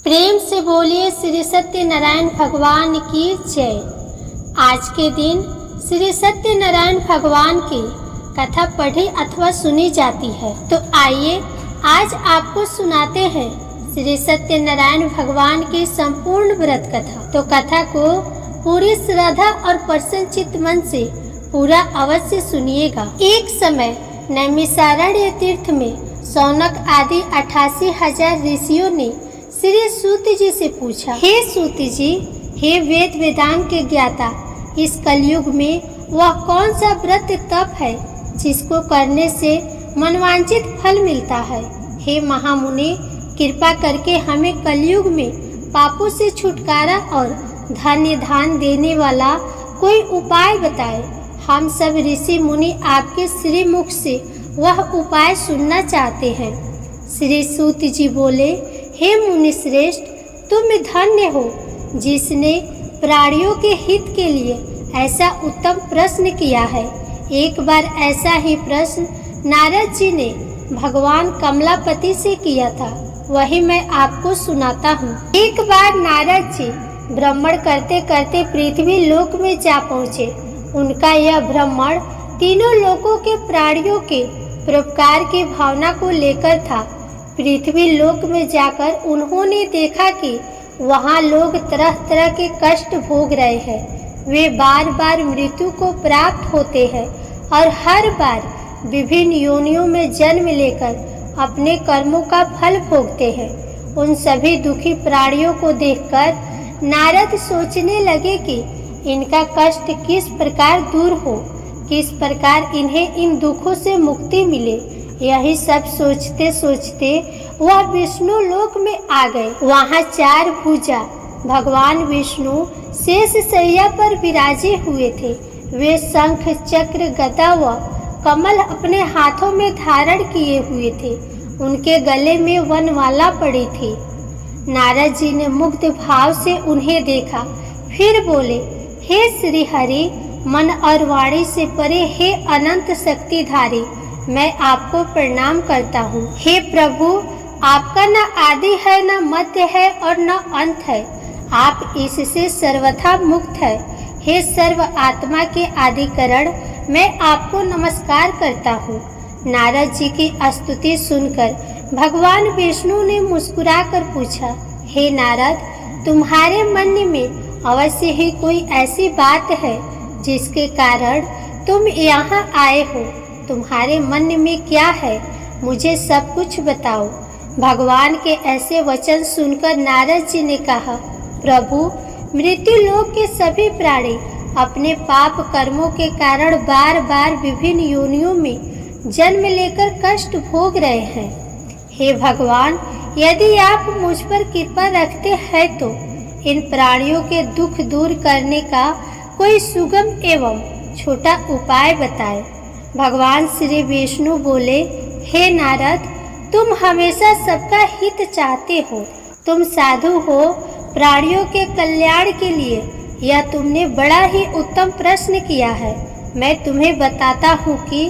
प्रेम से बोलिए श्री सत्यनारायण भगवान की जय। आज के दिन श्री सत्यनारायण भगवान की कथा पढ़ी अथवा सुनी जाती है। तो आइए आज आपको सुनाते हैं श्री सत्यनारायण भगवान की संपूर्ण व्रत कथा। तो कथा को पूरी श्रद्धा और प्रसन्नचित्त मन से पूरा अवश्य सुनिएगा। एक समय नैमिषारण्य तीर्थ में शौनक आदि 88,000 ऋषियों ने श्री सूत जी से पूछा, हे सूत जी, हे वेद वेदांत के ज्ञाता, इस कलयुग में वह कौन सा व्रत तप है जिसको करने से मनवांचित फल मिलता है। हे महामुनि, कृपा करके हमें कलयुग में पापों से छुटकारा और धन्य दान देने वाला कोई उपाय बताए। हम सब ऋषि मुनि आपके श्री मुख से वह उपाय सुनना चाहते हैं। श्री सूत जी बोले, हे मुनि श्रेष्ठ, तुम धन्य हो जिसने प्राणियों के हित के लिए ऐसा उत्तम प्रश्न किया है। एक बार ऐसा ही प्रश्न नारद जी ने भगवान कमलापति से किया था, वही मैं आपको सुनाता हूँ। एक बार नारद जी भ्रमण करते करते पृथ्वी लोक में जा पहुँचे। उनका यह भ्रमण तीनों लोकों के प्राणियों के परोपकार की भावना को लेकर था। पृथ्वी लोक में जाकर उन्होंने देखा कि वहाँ लोग तरह तरह के कष्ट भोग रहे हैं। वे बार बार मृत्यु को प्राप्त होते हैं और हर बार विभिन्न योनियों में जन्म लेकर अपने कर्मों का फल भोगते हैं। उन सभी दुखी प्राणियों को देखकर नारद सोचने लगे कि इनका कष्ट किस प्रकार दूर हो, किस प्रकार इन्हें इन दुखों से मुक्ति मिले। यही सब सोचते सोचते वह विष्णु लोक में आ गए। वहाँ 4 भुजा भगवान विष्णु शेष शैया पर विराजे हुए थे। वे शंख चक्र गदा व कमल अपने हाथों में धारण किए हुए थे। उनके गले में वनमाला पड़ी थी। नारद जी ने मुग्ध भाव से उन्हें देखा, फिर बोले, हे श्री हरि, मन और वाणी से परे हे अनंत शक्तिधारी, मैं आपको प्रणाम करता हूँ। हे प्रभु, आपका न आदि है, न मध्य है और न अंत है। आप इससे सर्वथा मुक्त है। हे सर्व आत्मा के आदिकरण, मैं आपको नमस्कार करता हूँ। नारद जी की स्तुति सुनकर भगवान विष्णु ने मुस्कुराकर पूछा, हे नारद, तुम्हारे मन में अवश्य ही कोई ऐसी बात है जिसके कारण तुम यहाँ आए हो। तुम्हारे मन में क्या है, मुझे सब कुछ बताओ। भगवान के ऐसे वचन सुनकर नारद जी ने कहा, प्रभु, मृत्यु लोक के सभी प्राणी अपने पाप कर्मों के कारण बार बार विभिन्न योनियों में जन्म लेकर कष्ट भोग रहे हैं। हे भगवान, यदि आप मुझ पर कृपा रखते हैं तो इन प्राणियों के दुख दूर करने का कोई सुगम एवं छोटा उपाय बताएं। भगवान श्री विष्णु बोले, हे नारद, तुम हमेशा सबका हित चाहते हो। तुम साधु हो, प्राणियों के कल्याण के लिए यह तुमने बड़ा ही उत्तम प्रश्न किया है। मैं तुम्हें बताता हूँ कि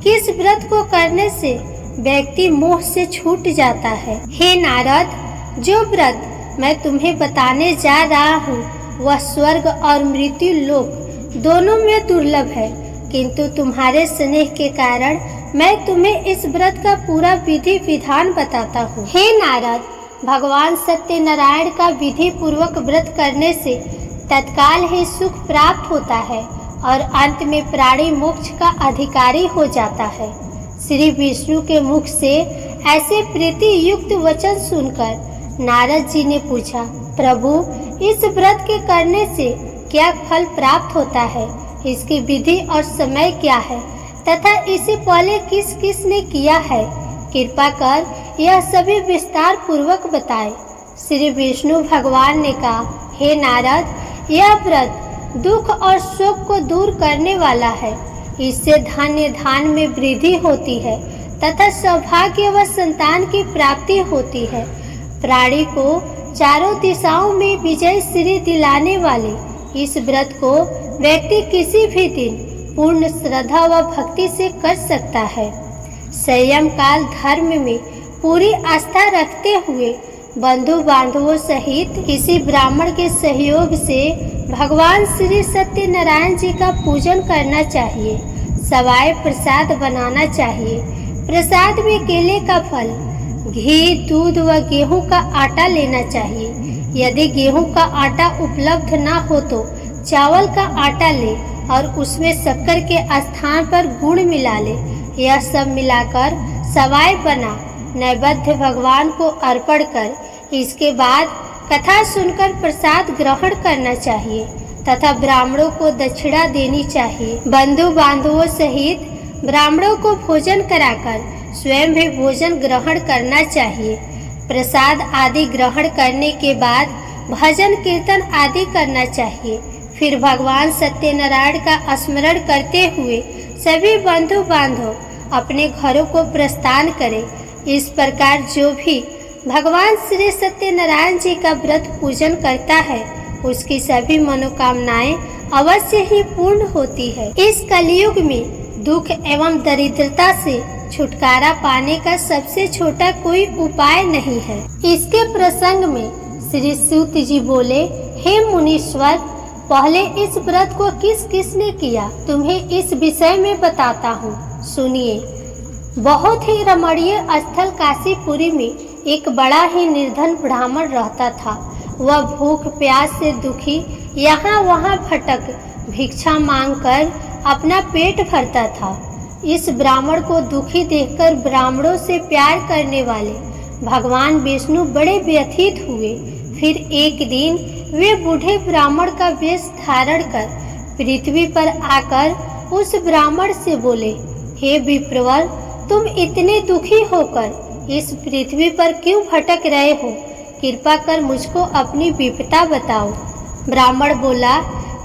किस व्रत को करने से व्यक्ति मोह से छूट जाता है। हे नारद, जो व्रत मैं तुम्हें बताने जा रहा हूँ वह स्वर्ग और मृत्यु लोक दोनों में दुर्लभ है, किंतु तुम्हारे स्नेह के कारण मैं तुम्हें इस व्रत का पूरा विधि विधान बताता हूँ। हे नारद, भगवान सत्यनारायण का विधि पूर्वक व्रत करने से तत्काल ही सुख प्राप्त होता है और अंत में प्राणी मोक्ष का अधिकारी हो जाता है। श्री विष्णु के मुख से ऐसे प्रीति युक्त वचन सुनकर नारद जी ने पूछा, प्रभु, इस व्रत के करने से क्या फल प्राप्त होता है, इसकी विधि और समय क्या है तथा इसे पहले किस किस ने किया है, कृपा कर यह सभी विस्तार पूर्वक बताए। श्री विष्णु भगवान ने कहा, हे नारद, यह व्रत दुख और शोक को दूर करने वाला है। इससे धन्य धान में वृद्धि होती है तथा सौभाग्य व संतान की प्राप्ति होती है। प्राणी को चारों दिशाओं में विजय श्री दिलाने वाले इस व्रत को व्यक्ति किसी भी दिन पूर्ण श्रद्धा व भक्ति से कर सकता है। संयम काल धर्म में पूरी आस्था रखते हुए बंधु बांधवों सहित किसी ब्राह्मण के सहयोग से भगवान श्री सत्यनारायण जी का पूजन करना चाहिए। सवाए प्रसाद बनाना चाहिए। प्रसाद में केले का फल, घी, दूध व गेहूं का आटा लेना चाहिए। यदि गेहूं का आटा उपलब्ध न हो तो चावल का आटा ले और उसमें शक्कर के स्थान पर गुड़ मिला ले। यह सब मिलाकर सवाए बना नैवेद्य भगवान को अर्पण कर इसके बाद कथा सुनकर प्रसाद ग्रहण करना चाहिए तथा ब्राह्मणों को दक्षिणा देनी चाहिए। बंधु बांधवों सहित ब्राह्मणों को भोजन कराकर स्वयं भी भोजन ग्रहण करना चाहिए। प्रसाद आदि ग्रहण करने के बाद भजन कीर्तन आदि करना चाहिए। फिर भगवान सत्यनारायण का स्मरण करते हुए सभी बंधु बांधव अपने घरों को प्रस्थान करें। इस प्रकार जो भी भगवान श्री सत्यनारायण जी का व्रत पूजन करता है उसकी सभी मनोकामनाएं अवश्य ही पूर्ण होती है। इस कलयुग में दुख एवं दरिद्रता से छुटकारा पाने का सबसे छोटा कोई उपाय नहीं है। इसके प्रसंग में श्री सूत जी बोले, हे मुनीश्वर, पहले इस व्रत को किस किसने किया तुम्हें इस विषय में बताता हूँ, सुनिए। बहुत ही रमणीय स्थल काशीपुरी में एक बड़ा ही निर्धन ब्राह्मण रहता था। वह भूख प्यास से दुखी यहाँ वहाँ भटक भिक्षा मांगकर अपना पेट भरता था। इस ब्राह्मण को दुखी देखकर ब्राह्मणों से प्यार करने वाले भगवान विष्णु बड़े व्यथित हुए। फिर एक दिन वे बूढ़े ब्राह्मण का वेश धारण कर पृथ्वी पर आकर उस ब्राह्मण से बोले, हे विप्रवर, तुम इतने दुखी होकर इस पृथ्वी पर क्यों भटक रहे हो? कृपा कर मुझको अपनी विपदा बताओ। ब्राह्मण बोला,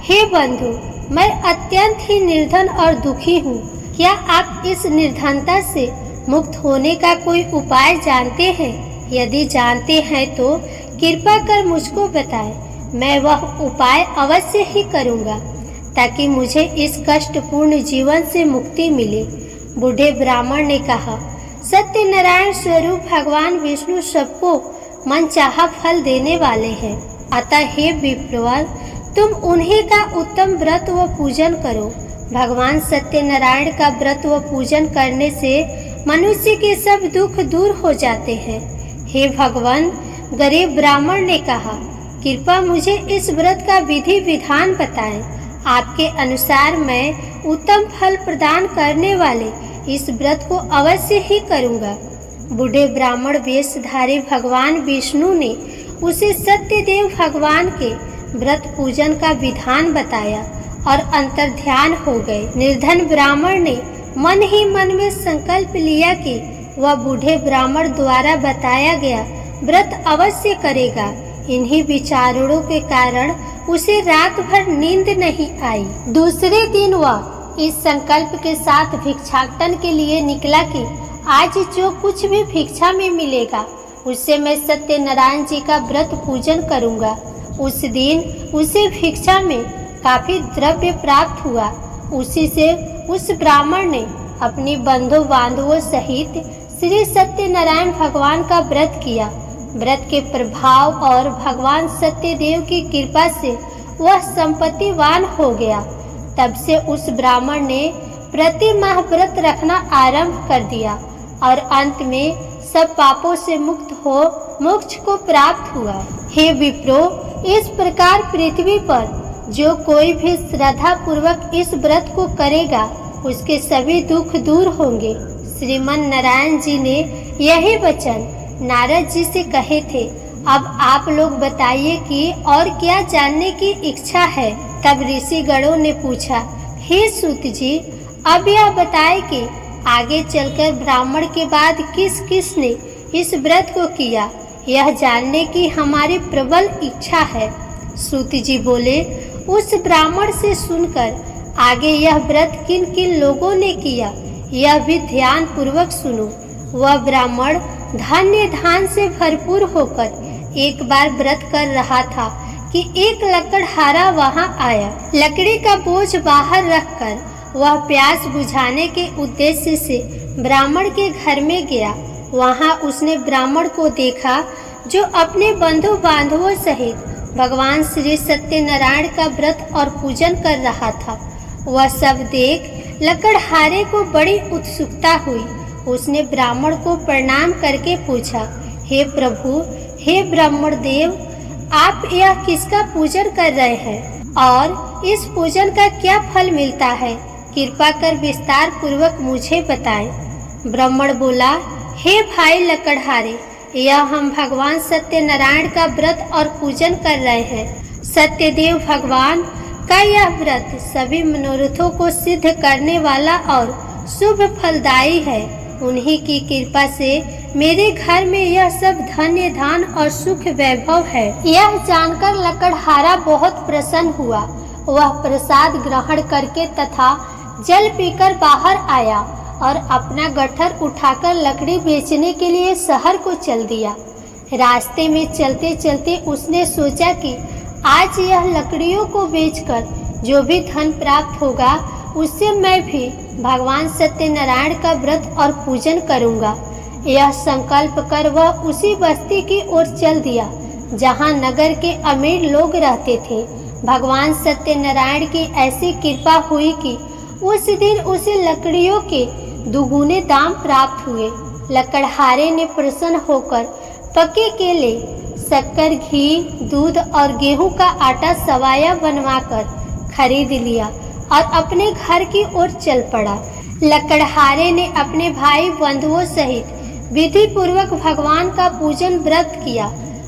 हे बंधु, मैं अत्यंत ही निर्धन और दुखी हूँ। क्या आप इस निर्धनता से मुक्त होने का कोई उपाय जानते हैं? यदि जानते हैं तो कृपा कर मुझको बताएं। मैं वह उपाय अवश्य ही करूँगा ताकि मुझे इस कष्टपूर्ण जीवन से मुक्ति मिले। बूढ़े ब्राह्मण ने कहा, सत्यनारायण स्वरूप भगवान विष्णु सबको मनचाहा फल देने वाले हैं। अतः हे विप्रवर, तुम उन्हीं का उत्तम व्रत व पूजन करो। भगवान सत्यनारायण का व्रत व पूजन करने से मनुष्य के सब दुख दूर हो जाते हैं। हे भगवान, गरीब ब्राह्मण ने कहा, कृपा मुझे इस व्रत का विधि विधान बताएं। आपके अनुसार मैं उत्तम फल प्रदान करने वाले इस व्रत को अवश्य ही करूँगा। बूढ़े ब्राह्मण वेशधारी भगवान विष्णु ने उसे सत्यदेव भगवान के व्रत पूजन का विधान बताया और अंतर्ध्यान हो गए। निर्धन ब्राह्मण ने मन ही मन में संकल्प लिया कि वह बूढ़े ब्राह्मण द्वारा बताया गया व्रत अवश्य करेगा। इन्हीं विचारों के कारण उसे रात भर नींद नहीं आई। दूसरे दिन वह इस संकल्प के साथ भिक्षाटन के लिए निकला कि आज जो कुछ भी भिक्षा में मिलेगा उससे मैं सत्यनारायण जी का व्रत पूजन करूंगा। उस दिन उसे भिक्षा में काफी द्रव्य प्राप्त हुआ। उसी से उस ब्राह्मण ने अपनी बंधु बांधवों सहित श्री सत्यनारायण भगवान का व्रत किया। व्रत के प्रभाव और भगवान सत्यदेव की कृपा से वह संपत्तिवान हो गया। तब से उस ब्राह्मण ने प्रति माह व्रत रखना आरंभ कर दिया और अंत में सब पापों से मुक्त हो मोक्ष को प्राप्त हुआ। हे विप्रो, इस प्रकार पृथ्वी पर जो कोई भी श्रद्धा पूर्वक इस व्रत को करेगा उसके सभी दुख दूर होंगे। श्रीमन नारायण जी ने यही वचन नारद जी से कहे थे। अब आप लोग बताइए कि और क्या जानने की इच्छा है। तब ऋषि गणों ने पूछा, हे सूत जी, अब यह बताए कि आगे चलकर ब्राह्मण के बाद किस किस ने इस व्रत को किया, यह जानने की हमारी प्रबल इच्छा है। सूत जी बोले, उस ब्राह्मण से सुनकर आगे यह व्रत किन किन लोगों ने किया यह भी ध्यान पूर्वक सुनो। वह ब्राह्मण धन्य धान से भरपूर होकर एक बार व्रत कर रहा था कि एक लकड़हारा वहां आया। लकड़ी का बोझ बाहर रखकर वह प्यास बुझाने के उद्देश्य से ब्राह्मण के घर में गया। वहां उसने ब्राह्मण को देखा जो अपने बंधु बांधवों सहित भगवान श्री सत्यनारायण का व्रत और पूजन कर रहा था। वह सब देख लकड़हारे को बड़ी उत्सुकता हुई। उसने ब्राह्मण को प्रणाम करके पूछा, हे प्रभु, हे ब्राह्मण देव, आप यह किसका पूजन कर रहे हैं और इस पूजन का क्या फल मिलता है? कृपा कर विस्तार पूर्वक मुझे बताएं। ब्राह्मण बोला, हे भाई लकड़हारे, यह हम भगवान सत्यनारायण का व्रत और पूजन कर रहे हैं। सत्यदेव भगवान का यह व्रत सभी मनोरथों को सिद्ध करने वाला और शुभ फलदायी है। उन्हीं की कृपा से मेरे घर में यह सब धन्य धान और सुख वैभव है। यह जानकर लकड़हारा बहुत प्रसन्न हुआ। वह प्रसाद ग्रहण करके तथा जल पीकर बाहर आया और अपना गट्ठर उठाकर लकड़ी बेचने के लिए शहर को चल दिया। रास्ते में चलते चलते उसने सोचा कि आज यह लकड़ियों को बेचकर जो भी धन प्राप्त होगा उससे मैं भी भगवान सत्यनारायण का व्रत और पूजन करूंगा। यह संकल्प कर वह उसी बस्ती की ओर चल दिया जहां नगर के अमीर लोग रहते थे। भगवान सत्यनारायण की ऐसी कृपा हुई कि उस दिन उसे लकड़ियों के दुगुने दाम प्राप्त हुए। लकड़हारे ने प्रसन्न होकर पके केले, शक्कर, घी, दूध और गेहूं का आटा सवाया बनवाकर खरीद लिया और अपने घर की ओर चल पड़ा। लकड़हारे ने अपने भाई बंधुओं सहित विधि पूर्वक भगवान का पूजन व्रत किया।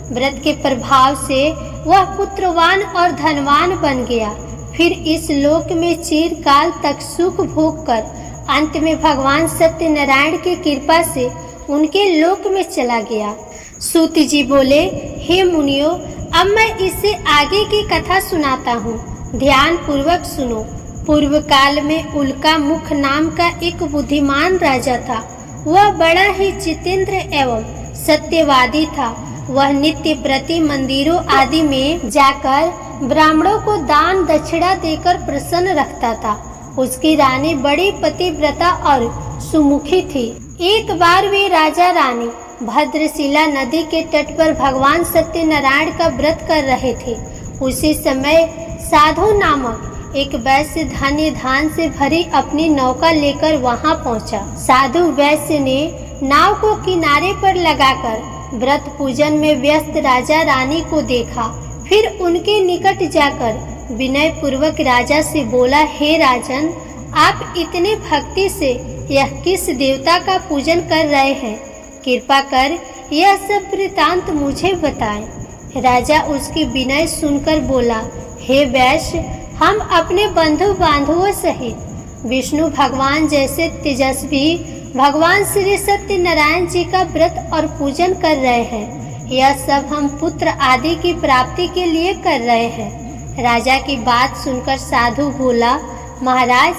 व्रत के प्रभाव से वह पुत्रवान और धनवान बन गया। फिर इस लोक में चिरकाल तक सुख भोग कर अंत में भगवान सत्यनारायण की कृपा से उनके लोक में चला गया। सूत जी बोले, हे मुनियों, अब मैं इससे आगे की कथा सुनाता हूँ, ध्यान पूर्वक सुनो। पूर्व काल में उल्का मुख नाम का एक बुद्धिमान राजा था। वह बड़ा ही जितेंद्र एवं सत्यवादी था। वह नित्य प्रति मंदिरों आदि में जाकर ब्राह्मणों को दान दक्षिणा देकर प्रसन्न रखता था। उसकी रानी बड़ी पतिव्रता और सुमुखी थी। एक बार वे राजा रानी भद्रशिला नदी के तट पर भगवान सत्यनारायण का व्रत कर रहे थे। उसी समय साधु नामक एक वैश्य धन्य धान से भरी अपनी नौका लेकर वहां पहुंचा। साधु वैश्य ने नाव को किनारे पर लगाकर व्रत पूजन में व्यस्त राजा रानी को देखा। फिर उनके निकट जाकर विनय पूर्वक राजा से बोला, हे राजन, आप इतने भक्ति से यह किस देवता का पूजन कर रहे हैं? कृपा कर यह सब वृतांत मुझे बताएं। राजा उसकी विनय सुनकर बोला, हे वैश्य, हम अपने बंधु बांधवों सहित विष्णु भगवान जैसे तेजस्वी भगवान श्री सत्यनारायण जी का व्रत और पूजन कर रहे हैं। यह सब हम पुत्र आदि की प्राप्ति के लिए कर रहे हैं। राजा की बात सुनकर साधु बोला, महाराज,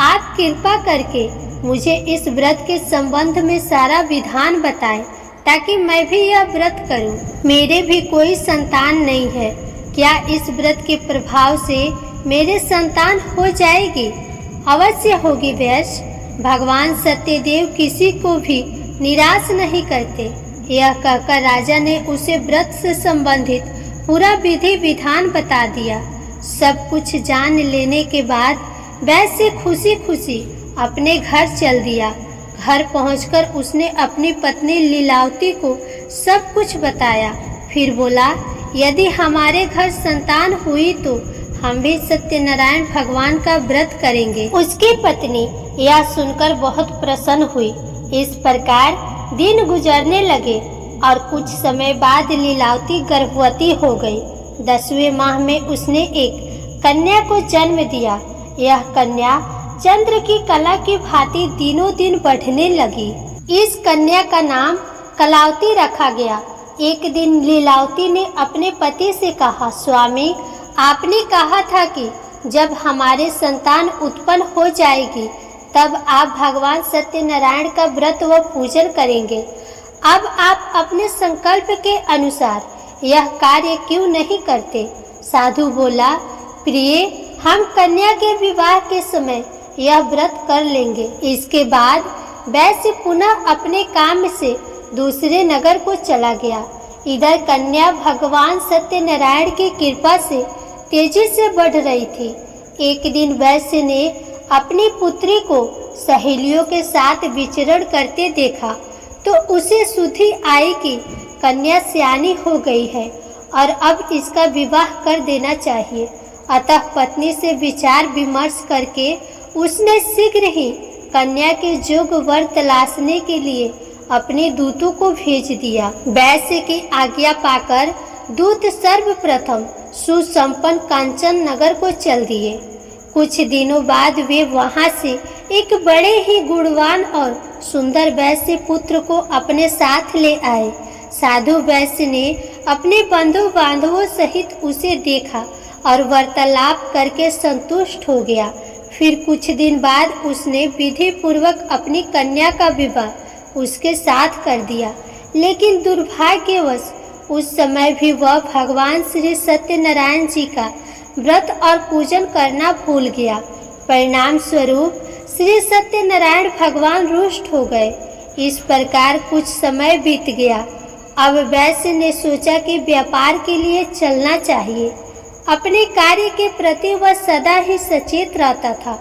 आप कृपा करके मुझे इस व्रत के संबंध में सारा विधान बताएं ताकि मैं भी यह व्रत करूं। मेरे भी कोई संतान नहीं है। क्या इस व्रत के प्रभाव से मेरे संतान हो जाएगी? अवश्य होगी वैश्य। भगवान सत्यदेव किसी को भी निराश नहीं करते। यह कहकर राजा ने उसे व्रत से संबंधित पूरा विधि विधान बता दिया। सब कुछ जान लेने के बाद वैश्य खुशी खुशी अपने घर चल दिया। घर पहुंचकर उसने अपनी पत्नी लीलावती को सब कुछ बताया। फिर बोला, यदि हमारे घर संतान हुई तो हम भी सत्यनारायण भगवान का व्रत करेंगे। उसकी पत्नी यह सुनकर बहुत प्रसन्न हुई। इस प्रकार दिन गुजरने लगे और कुछ समय बाद लीलावती गर्भवती हो गई। 10वें माह में उसने एक कन्या को जन्म दिया। यह कन्या चंद्र की कला की भांति दिनों दिन बढ़ने लगी। इस कन्या का नाम कलावती रखा गया। एक दिन लीलावती ने अपने पति से कहा, स्वामी, आपने कहा था कि जब हमारे संतान उत्पन्न हो जाएगी तब आप भगवान सत्यनारायण का व्रत व पूजन करेंगे। अब आप अपने संकल्प के अनुसार यह कार्य क्यों नहीं करते? साधु बोला, प्रिय, हम कन्या के विवाह के समय यह व्रत कर लेंगे। इसके बाद वैश्य पुनः अपने काम से दूसरे नगर को चला गया। इधर कन्या भगवान सत्यनारायण की कृपा से तेजी से बढ़ रही थी। एक दिन वैश्य ने अपनी पुत्री को सहेलियों के साथ विचरण करते देखा तो उसे सुधि आई कि कन्या सियानी हो गई है और अब इसका विवाह कर देना चाहिए। अतः पत्नी से विचार विमर्श करके उसने शीघ्र ही कन्या के योग्य वर तलाशने के लिए अपने दूतों को भेज दिया। वैश्य की आज्ञा पाकर दूत सर्वप्रथम सुसंपन्न कांचन नगर को चल दिए। कुछ दिनों बाद वे वहां से एक बड़े ही गुणवान और सुंदर वैश्य पुत्र को अपने साथ ले आए। साधु वैश्य ने अपने बंधु बांधवों सहित उसे देखा और वार्तालाप करके संतुष्ट हो गया। फिर कुछ दिन बाद उसने विधि पूर्वक अपनी कन्या का विवाह उसके साथ कर दिया, लेकिन दुर्भाग्यवश उस समय भी वह भगवान श्री सत्यनारायण जी का व्रत और पूजन करना भूल गया। परिणाम स्वरूप श्री सत्यनारायण भगवान रुष्ट हो गए। इस प्रकार कुछ समय बीत गया। अब वैश्य ने सोचा कि व्यापार के लिए चलना चाहिए। अपने कार्य के प्रति वह सदा ही सचेत रहता था,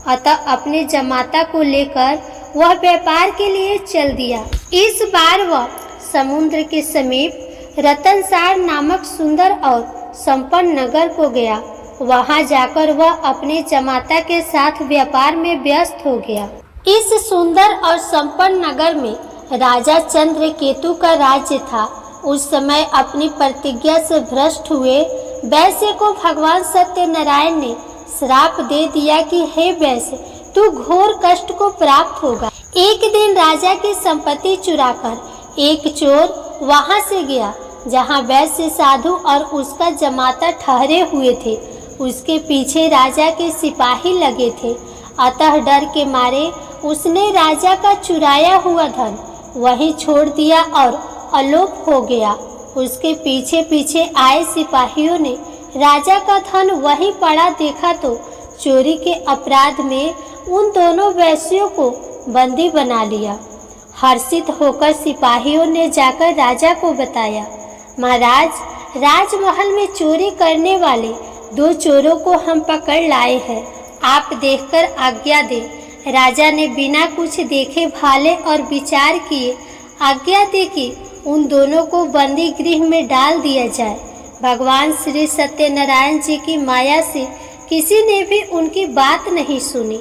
अतः अपने जमाता को लेकर वह व्यापार के लिए चल दिया। इस बार वह समुद्र के समीप रतनसार नामक सुंदर और संपन्न नगर को गया। वहां जाकर वह अपने जमाता के साथ व्यापार में व्यस्त हो गया। इस सुंदर और संपन्न नगर में राजा चंद्रकेतु का राज्य था। उस समय अपनी प्रतिज्ञा से भ्रष्ट हुए वैश्य को भगवान सत्यनारायण ने श्राप दे दिया कि हे वैश्य, तू घोर कष्ट को प्राप्त होगा। एक दिन राजा की संपत्ति चुराकर एक चोर वहां से गया जहां वैश्य साधु और उसका जमाता ठहरे हुए थे। उसके पीछे राजा के सिपाही लगे थे, अतः डर के मारे उसने राजा का चुराया हुआ धन वहीं छोड़ दिया और अलोप हो गया। उसके पीछे पीछे आए सिपाहियों ने राजा का धन वहीं पड़ा देखा तो चोरी के अपराध में उन दोनों वैश्यों को बंदी बना लिया। हर्षित होकर सिपाहियों ने जाकर राजा को बताया, महाराज, राजमहल में चोरी करने वाले 2 चोरों को हम पकड़ लाए हैं, आप देखकर आज्ञा दें। राजा ने बिना कुछ देखे भाले और विचार किए आज्ञा दी कि उन दोनों को बंदी गृह में डाल दिया जाए। भगवान श्री सत्यनारायण जी की माया से किसी ने भी उनकी बात नहीं सुनी।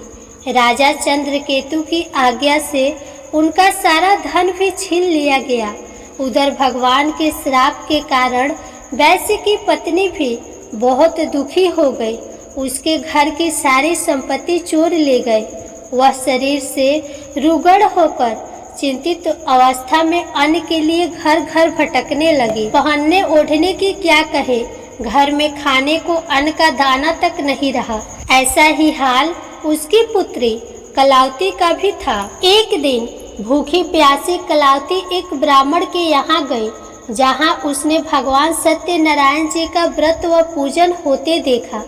राजा चंद्रकेतु की आज्ञा से उनका सारा धन भी छीन लिया गया। उधर भगवान के श्राप के कारण वैश्य की पत्नी भी बहुत दुखी हो गई। उसके घर की सारी संपत्ति चोर ले गए। वह शरीर से रुगड़ होकर चिंतित अवस्था में अन्न के लिए घर घर भटकने लगी। पहनने ओढ़ने की क्या कहे, घर में खाने को अन्न का दाना तक नहीं रहा। ऐसा ही हाल उसकी पुत्री कलावती का भी था। एक दिन भूखी प्यासी कलावती एक ब्राह्मण के यहाँ गई, जहाँ उसने भगवान सत्यनारायण जी का व्रत व पूजन होते देखा।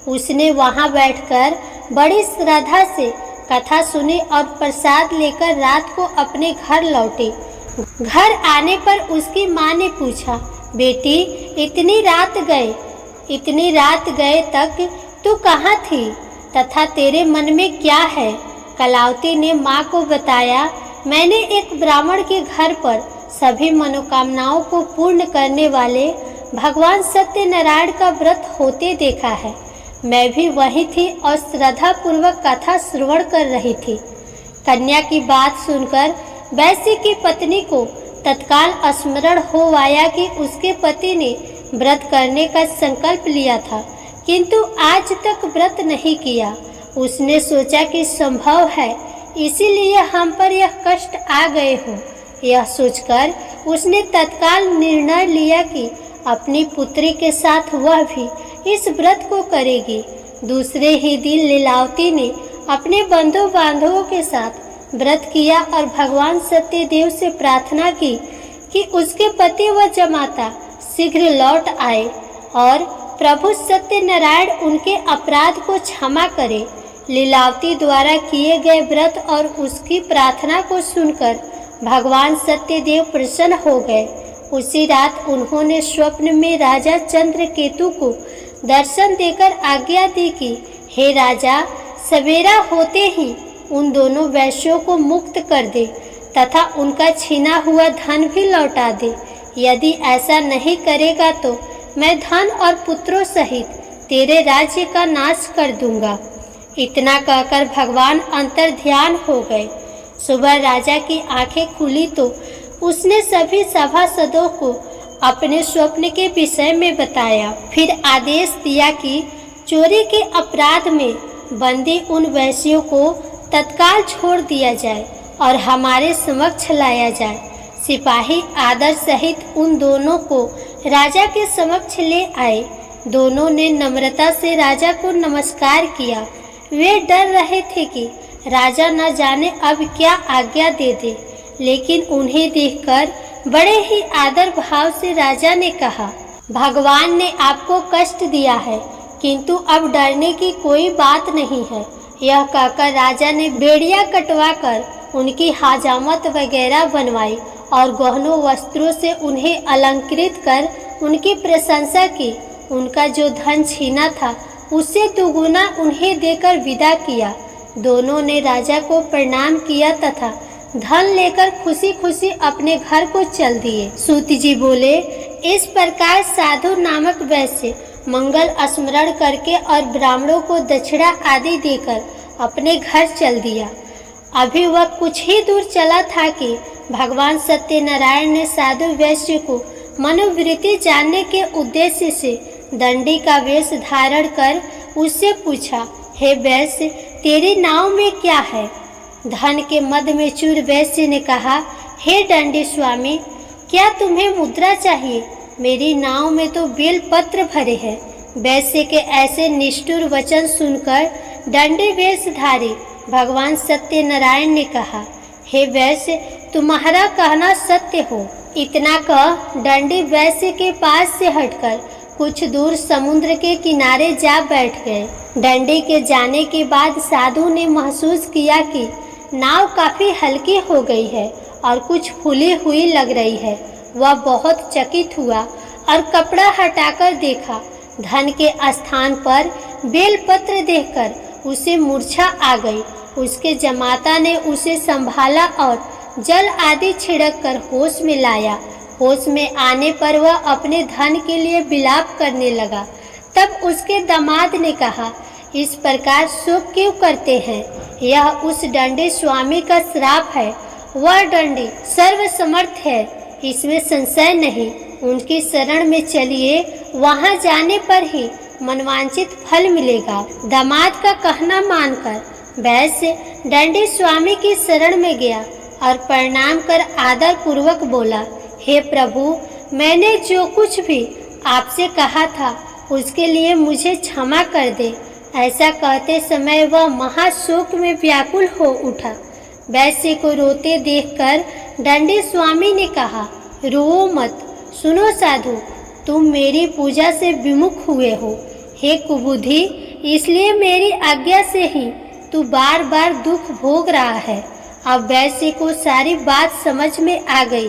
उसने वहाँ बैठकर बड़ी श्रद्धा से कथा सुनी और प्रसाद लेकर रात को अपने घर लौटी। घर आने पर उसकी माँ ने पूछा, बेटी, इतनी रात गए तक तू कहाँ थी तथा तेरे मन में क्या है? कलावती ने माँ को बताया, मैंने एक ब्राह्मण के घर पर सभी मनोकामनाओं को पूर्ण करने वाले भगवान सत्यनारायण का व्रत होते देखा है। मैं भी वही थी और श्रद्धा पूर्वक कथा श्रवण कर रही थी। कन्या की बात सुनकर वैश्य की पत्नी को तत्काल स्मरण हो आया कि उसके पति ने व्रत करने का संकल्प लिया था, किंतु आज तक व्रत नहीं किया। उसने सोचा कि संभव है, इसीलिए हम पर यह कष्ट आ गए हों। यह सोचकर उसने तत्काल निर्णय लिया कि अपनी पुत्री के साथ वह भी इस व्रत को करेगी। दूसरे ही दिन लीलावती ने अपने बंधु बांधवों के साथ व्रत किया और भगवान सत्यदेव से प्रार्थना की कि उसके पति व जमाता शीघ्र लौट आए और प्रभु सत्यनारायण उनके अपराध को क्षमा करे। लीलावती द्वारा किए गए व्रत और उसकी प्रार्थना को सुनकर भगवान सत्यदेव प्रसन्न हो गए। उसी रात उन्होंने स्वप्न में राजा चंद्रकेतु को दर्शन देकर आज्ञा दी कि हे राजा, सवेरा होते ही उन दोनों वैश्यों को मुक्त कर दे तथा उनका छीना हुआ धन भी लौटा दे। यदि ऐसा नहीं करेगा तो मैं धन और पुत्रों सहित तेरे राज्य का नाश कर दूंगा। इतना कहकर भगवान अंतर ध्यान हो गए। सुबह राजा की आंखें खुली तो उसने सभी सभासदों को अपने स्वप्न के विषय में बताया। फिर आदेश दिया कि चोरी के अपराध में बंदी उन वैश्यों को तत्काल छोड़ दिया जाए और हमारे समक्ष लाया जाए। सिपाही आदर सहित उन दोनों को राजा के समक्ष ले आए। दोनों ने नम्रता से राजा को नमस्कार किया। वे डर रहे थे कि राजा न जाने अब क्या आज्ञा दे दे, लेकिन उन्हें देखकर बड़े ही आदर भाव से राजा ने कहा, भगवान ने आपको कष्ट दिया है, किंतु अब डरने की कोई बात नहीं है। यह कहकर राजा ने बेड़ियां कटवाकर उनकी हाजामत वगैरह बनवाई और गहनों वस्त्रों से उन्हें अलंकृत कर उनकी प्रशंसा की। उनका जो धन छीना था उससे दुगुना उन्हें देकर विदा किया। दोनों ने राजा को प्रणाम किया तथा धन लेकर खुशी खुशी अपने घर को चल दिए। सूत जी बोले, इस प्रकार साधु नामक वैश्य मंगल स्मरण करके और ब्राह्मणों को दक्षिणा आदि देकर अपने घर चल दिया। अभी वह कुछ ही दूर चला था कि भगवान सत्यनारायण ने साधु वैश्य को मनोवृत्ति जानने के उद्देश्य से दंडी का वेश धारण कर उससे पूछा, हे वैश्य, तेरी नाव में क्या है? धन के मद में चूर वैश्य ने कहा, हे दंडी स्वामी, क्या तुम्हें मुद्रा चाहिए? मेरी नाव में तो बेल पत्र भरे हैं। वैश्य के ऐसे निष्ठुर वचन सुनकर दंडी वेशधारी भगवान सत्यनारायण ने कहा, हे वैश्य, तुम्हारा कहना सत्य हो। इतना कह दंडी वैश्य के पास से हटकर कुछ दूर समुद्र के किनारे जा बैठ गए। दंडी के जाने के बाद साधु ने महसूस किया कि नाव काफी हल्की हो गई है और कुछ फूली हुई लग रही है। वह बहुत चकित हुआ और कपड़ा हटाकर देखा। धन के स्थान पर बेलपत्र देखकर उसे मूर्छा आ गई। उसके जमाता ने उसे संभाला और जल आदि छिड़क कर होश में लाया। होश में आने पर वह अपने धन के लिए विलाप करने लगा। तब उसके दामाद ने कहा, इस प्रकार शोक क्यों करते हैं? यह उस दंडी स्वामी का श्राप है। वह दंडी सर्वसमर्थ है, इसमें संशय नहीं। उनकी शरण में चलिए, वहां जाने पर ही मनवांचित फल मिलेगा। दामाद का कहना मानकर वैश्य दंडी स्वामी की शरण में गया और प्रणाम कर आदर पूर्वक बोला, हे प्रभु, मैंने जो कुछ भी आपसे कहा था उसके लिए मुझे क्षमा कर दे। ऐसा कहते समय वह महाशोक में व्याकुल हो उठा। वैश्य को रोते देखकर दंडी स्वामी ने कहा, रोओ मत। सुनो साधु, तुम मेरी पूजा से विमुख हुए हो। हे कुबुद्धि, इसलिए मेरी आज्ञा से ही तू बार बार दुख भोग रहा है। अब वैश्य को सारी बात समझ में आ गई।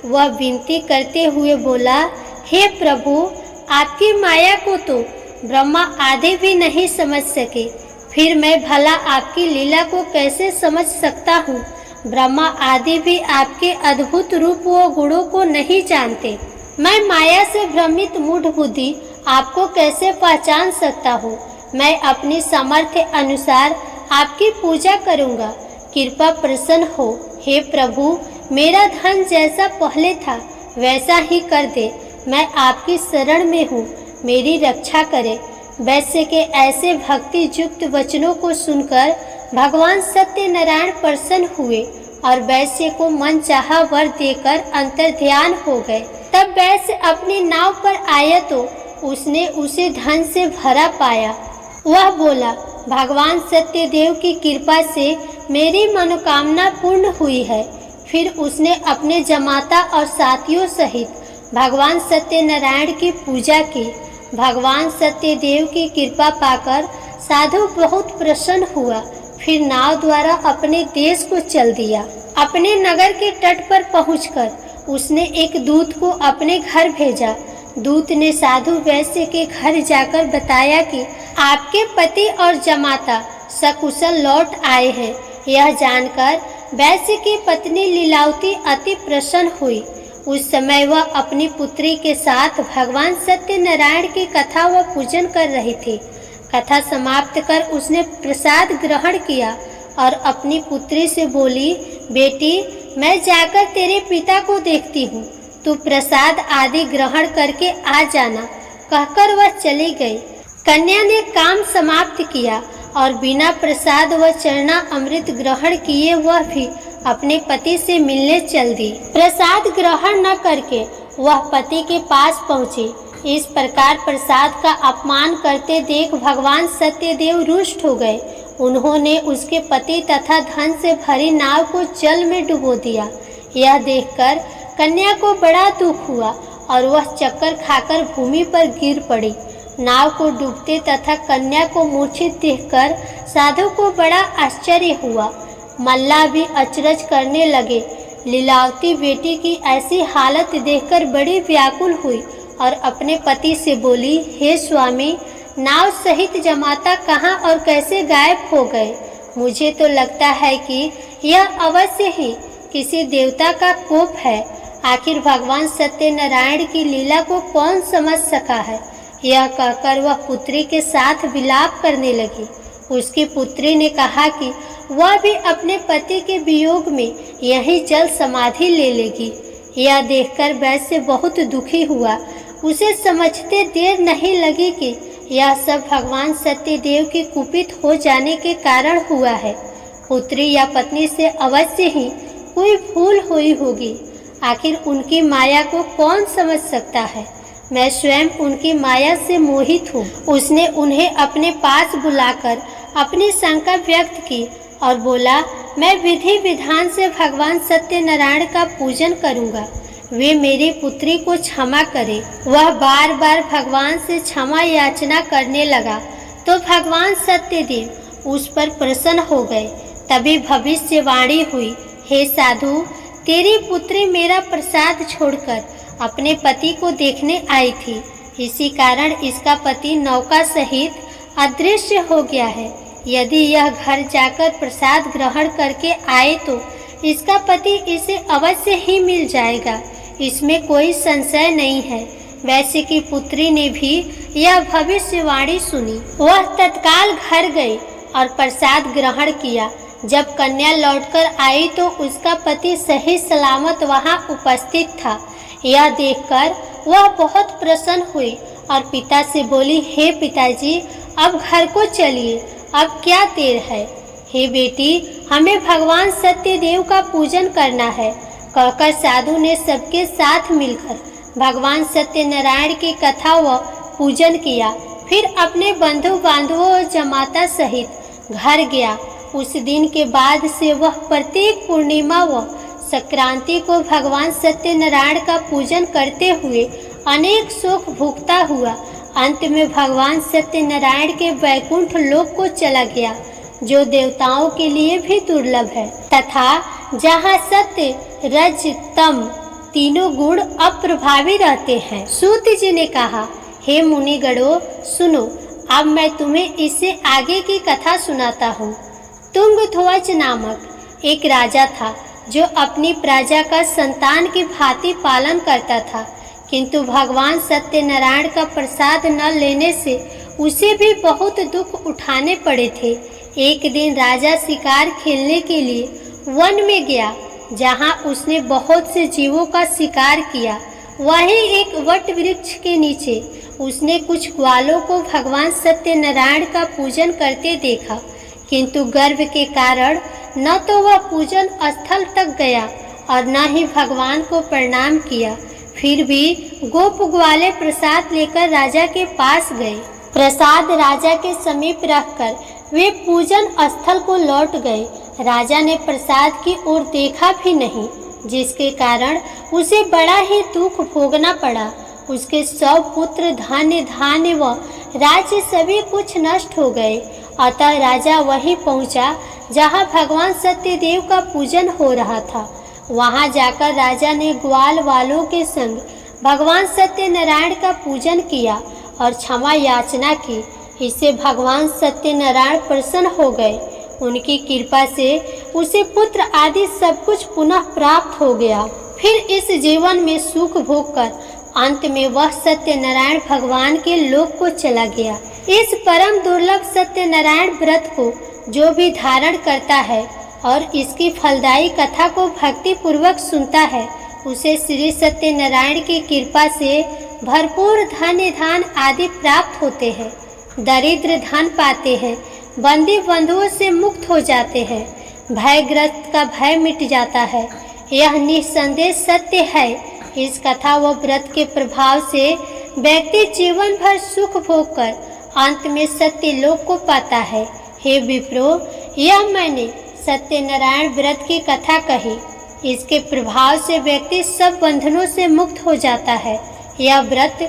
वह विनती करते हुए बोला, हे प्रभु, आपकी माया को तो ब्रह्मा आदि भी नहीं समझ सके, फिर मैं भला आपकी लीला को कैसे समझ सकता हूँ? ब्रह्मा आदि भी आपके अद्भुत रूप व गुणों को नहीं जानते। मैं माया से भ्रमित मूढ़ बुद्धि आपको कैसे पहचान सकता हूँ? मैं अपनी सामर्थ्य अनुसार आपकी पूजा करूँगा। कृपा प्रसन्न हो। हे प्रभु, मेरा धन जैसा पहले था वैसा ही कर दे। मैं आपकी शरण में हूँ, मेरी रक्षा करे। वैश्य के ऐसे भक्ति युक्त वचनों को सुनकर भगवान सत्यनारायण प्रसन्न हुए और वैश्य को मन चाहा वर देकर अंतर्ध्यान हो गए। तब वैश्य अपनी नाव पर आया तो उसने उसे धन से भरा पाया। वह बोला, भगवान सत्यदेव की कृपा से मेरी मनोकामना पूर्ण हुई है। फिर उसने अपने जमाता और साथियों सहित भगवान सत्यनारायण की पूजा की। भगवान सत्यदेव की कृपा पाकर साधु बहुत प्रसन्न हुआ। फिर नाव द्वारा अपने देश को चल दिया। अपने नगर के तट पर पहुंचकर उसने एक दूत को अपने घर भेजा। दूत ने साधु वैश्य के घर जाकर बताया कि आपके पति और जमाता सकुशल लौट आए हैं। यह जानकर वैश्य की पत्नी लीलावती अति प्रसन्न हुई। उस समय वह अपनी पुत्री के साथ भगवान सत्यनारायण की कथा व पूजन कर रही थी। कथा समाप्त कर उसने प्रसाद ग्रहण किया और अपनी पुत्री से बोली, बेटी, मैं जाकर तेरे पिता को देखती हूँ, तू प्रसाद आदि ग्रहण करके आ जाना। कहकर वह चली गई। कन्या ने काम समाप्त किया और बिना प्रसाद व चरना अमृत ग्रहण किए वह भी अपने पति से मिलने चल दी। प्रसाद ग्रहण न करके वह पति के पास पहुंची। इस प्रकार प्रसाद का अपमान करते देख भगवान सत्यदेव रुष्ट हो गए। उन्होंने उसके पति तथा धन से भरी नाव को जल में डुबो दिया। यह देखकर कन्या को बड़ा दुख हुआ और वह चक्कर खाकर भूमि पर गिर पड़ी। नाव को डूबते तथा कन्या को मूर्छित देखकर साधु को बड़ा आश्चर्य हुआ। मल्लाह भी अचरज करने लगे। लीलावती बेटी की ऐसी हालत देखकर बड़ी व्याकुल हुई और अपने पति से बोली, हे स्वामी, नाव सहित जमाता कहाँ और कैसे गायब हो गए? मुझे तो लगता है कि यह अवश्य ही किसी देवता का कोप है। आखिर भगवान सत्यनारायण की लीला को कौन समझ सका है? यह कहकर वह पुत्री के साथ विलाप करने लगी। उसकी पुत्री ने कहा कि वह भी अपने पति के वियोग में यही जल समाधि ले लेगी। यह देखकर वैश्य बहुत दुखी हुआ। उसे समझते देर नहीं लगी कि यह सब भगवान सत्यदेव के कुपित हो जाने के कारण हुआ है। पुत्री या पत्नी से अवश्य ही कोई भूल हुई होगी। आखिर उनकी माया को कौन समझ सकता है? मैं स्वयं उनकी माया से मोहित हूँ। उसने उन्हें अपने पास बुलाकर अपनी शंका व्यक्त की और बोला, मैं विधि विधान से भगवान सत्यनारायण का पूजन करूँगा। वे मेरी पुत्री को क्षमा करे। वह बार बार भगवान से क्षमा याचना करने लगा तो भगवान सत्यदेव उस पर प्रसन्न हो गए। तभी भविष्यवाणी हुई, हे साधु, तेरी पुत्री मेरा प्रसाद छोड़कर अपने पति को देखने आई थी। इसी कारण इसका पति नौका सहित अदृश्य हो गया है। यदि यह घर जाकर प्रसाद ग्रहण करके आए तो इसका पति इसे अवश्य ही मिल जाएगा, इसमें कोई संशय नहीं है। वैश्य की पुत्री ने भी यह भविष्यवाणी सुनी। वह तत्काल घर गई और प्रसाद ग्रहण किया। जब कन्या लौटकर आई तो उसका पति सही सलामत वहां उपस्थित था। यह देखकर वह बहुत प्रसन्न हुई और पिता से बोली, हे पिताजी, अब घर को चलिए, अब क्या देर है। हे बेटी, हमें भगवान सत्यदेव का पूजन करना है। कहकर साधु ने सबके साथ मिलकर भगवान सत्यनारायण की कथा व पूजन किया। फिर अपने बंधु बांधवों और जमाता सहित घर गया। उस दिन के बाद से वह प्रत्येक पूर्णिमा व संक्रांति को भगवान सत्यनारायण का पूजन करते हुए अनेक सुख भोगता हुआ अंत में भगवान सत्यनारायण के वैकुंठ लोक को चला गया, जो देवताओं के लिए भी दुर्लभ है तथा जहाँ सत्य, रज, तम तीनों गुण अप्रभावी रहते हैं। सूत जी ने कहा, हे मुनिगणों, सुनो, अब मैं तुम्हें इससे आगे की कथा सुनाता हूँ। तुंगध्वज नामक एक राजा था जो अपनी प्रजा का संतान की भांति पालन करता था, किंतु भगवान सत्यनारायण का प्रसाद न लेने से उसे भी बहुत दुख उठाने पड़े थे। एक दिन राजा शिकार खेलने के लिए वन में गया, जहां उसने बहुत से जीवों का शिकार किया। वहीं एक वट वृक्ष के नीचे उसने कुछ ग्वालों को भगवान सत्यनारायण का पूजन करते देखा, किंतु गर्व के कारण न तो वह पूजन स्थल तक गया और न ही भगवान को प्रणाम किया। फिर भी गोप ग्वाले प्रसाद लेकर राजा के पास गए। प्रसाद राजा के समीप रखकर वे पूजन स्थल को लौट गए। राजा ने प्रसाद की ओर देखा भी नहीं, जिसके कारण उसे बड़ा ही दुख भोगना पड़ा। उसके 100 पुत्र, धान्य धान्य व राज्य सभी कुछ नष्ट हो गए। अतः राजा वहीं पहुंचा जहां भगवान सत्यदेव का पूजन हो रहा था। वहां जाकर राजा ने ग्वाल वालों के संग भगवान सत्यनारायण का पूजन किया और क्षमा याचना की। इससे भगवान सत्यनारायण प्रसन्न हो गए। उनकी कृपा से उसे पुत्र आदि सब कुछ पुनः प्राप्त हो गया। फिर इस जीवन में सुख भोग कर अंत में वह सत्यनारायण भगवान के लोक को चला गया। इस परम दुर्लभ सत्यनारायण व्रत को जो भी धारण करता है और इसकी फलदायी कथा को भक्ति पूर्वक सुनता है, उसे श्री सत्यनारायण की कृपा से भरपूर धन धान आदि प्राप्त होते हैं, दरिद्र धन पाते हैं, बंदी बंधुओं से मुक्त हो जाते हैं, भयग्रस्त का भय मिट जाता है। यह निस्संदेह सत्य है। इस कथा व व्रत के प्रभाव से व्यक्ति जीवन भर सुख भोग कर अंत में सत्य लोक को पाता है। हे विप्रो, यह मैंने सत्यनारायण व्रत की कथा कही। इसके प्रभाव से व्यक्ति सब बंधनों से मुक्त हो जाता है। यह व्रत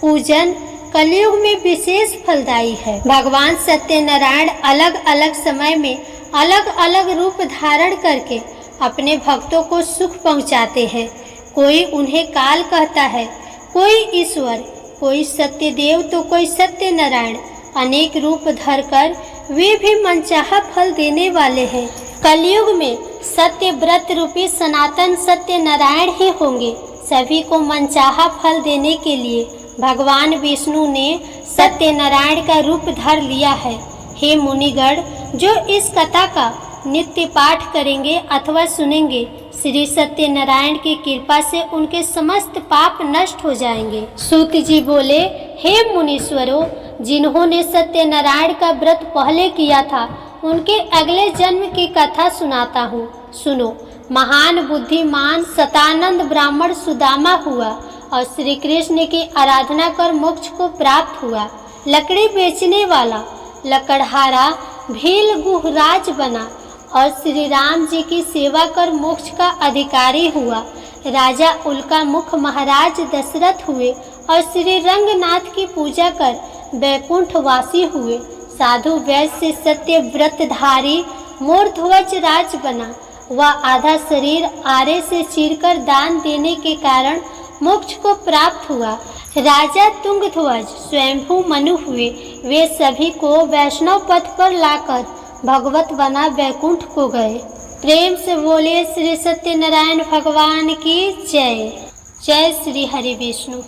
पूजन कलयुग में विशेष फलदायी है। भगवान सत्यनारायण अलग अलग समय में अलग अलग रूप धारण करके अपने भक्तों को सुख पहुंचाते हैं। कोई उन्हें काल कहता है, कोई ईश्वर, कोई सत्यदेव तो कोई सत्यनारायण। अनेक रूप धरकर वे भी मनचाहा फल देने वाले हैं। कलयुग में सत्य व्रत रूपी सनातन सत्यनारायण ही होंगे। सभी को मनचाहा फल देने के लिए भगवान विष्णु ने सत्यनारायण का रूप धर लिया है। हे मुनिगण, जो इस कथा का नित्य पाठ करेंगे अथवा सुनेंगे, श्री सत्यनारायण की कृपा से उनके समस्त पाप नष्ट हो जाएंगे। सूत जी बोले, हे मुनीश्वरों, जिन्होंने सत्यनारायण का व्रत पहले किया था, उनके अगले जन्म की कथा सुनाता हूँ। सुनो। महान बुद्धिमान शतानंद ब्राह्मण सुदामा हुआ और श्री कृष्ण की आराधना कर मोक्ष को प्राप्त हुआ। लकड़ी बेचने वाला लकड़हारा भील गुहराज बना और श्री राम जी की सेवा कर मोक्ष का अधिकारी हुआ। राजा उल्का मुख महाराज दशरथ हुए और श्री रंगनाथ की पूजा कर वैकुंठवासी हुए। साधु वैश्य सत्य व्रतधारी मोरध्वज राज बना। वह आधा शरीर आरे से चीरकर दान देने के कारण मोक्ष को प्राप्त हुआ। राजा तुंगध्वज स्वयंभू मनु हुए। वे सभी को वैष्णव पथ पर लाकर भगवत बना वैकुंठ को गए। प्रेम से बोले श्री सत्यनारायण भगवान की जय। जय श्री हरि विष्णु।